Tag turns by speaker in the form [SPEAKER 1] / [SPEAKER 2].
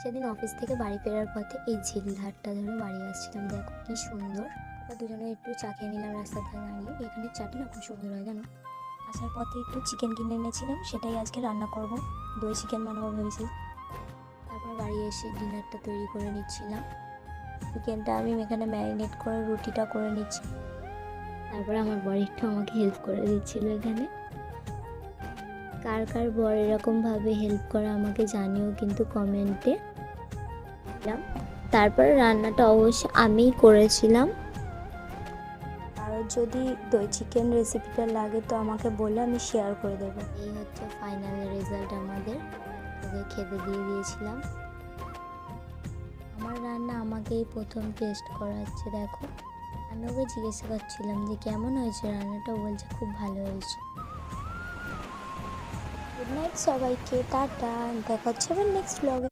[SPEAKER 1] সেদিন অফিস থেকে বাড়ি ফেরার পথে এই ঝিলধারটা ধরে বাড়ি আসছিলাম। দেখো কি সুন্দর। দুজনে একটু চা খেয়ে নিলাম রাস্তার ধারে দাঁড়িয়ে। এখানে চাটা না খুব সুন্দর হয় জানো। আসার পথে একটু চিকেন কিনে এনেছিলাম, সেটাই আজকে রান্না করব। দই চিকেন বানাবো ভেবেছি। তারপর বাড়ি এসে ডিনারটা তৈরি করে নিচ্ছিলাম। চিকেনটা আমি এখানে ম্যারিনেট করে রুটিটা করে নিচ্ছি। তারপরে আমার বর একটু আমাকে হেল্প করে দিচ্ছিল এখানে। কার কার বর এরকমভাবে হেল্প করে আমাকে জানিও কিন্তু কমেন্টে। তারপরে রান্নাটা অবশ্য আমিই করেছিলাম। আর যদি দই চিকেন রেসিপিটা লাগে তো আমাকে বলে আমি শেয়ার করে দেবো। এই হচ্ছে ফাইনাল রেজাল্ট আমাদের। ওদের খেতে দিয়ে দিয়েছিলাম। আমার রান্না আমাকেই প্রথম টেস্ট করাচ্ছে। দেখো আমি ওকে জিজ্ঞাসা করছিলাম যে কেমন হয়েছে রান্নাটা, বলছে খুব ভালো হয়েছে। গুড নাইট সবাইকে, টাটা। দেখা হচ্ছে আবার নেক্সট ব্লগে।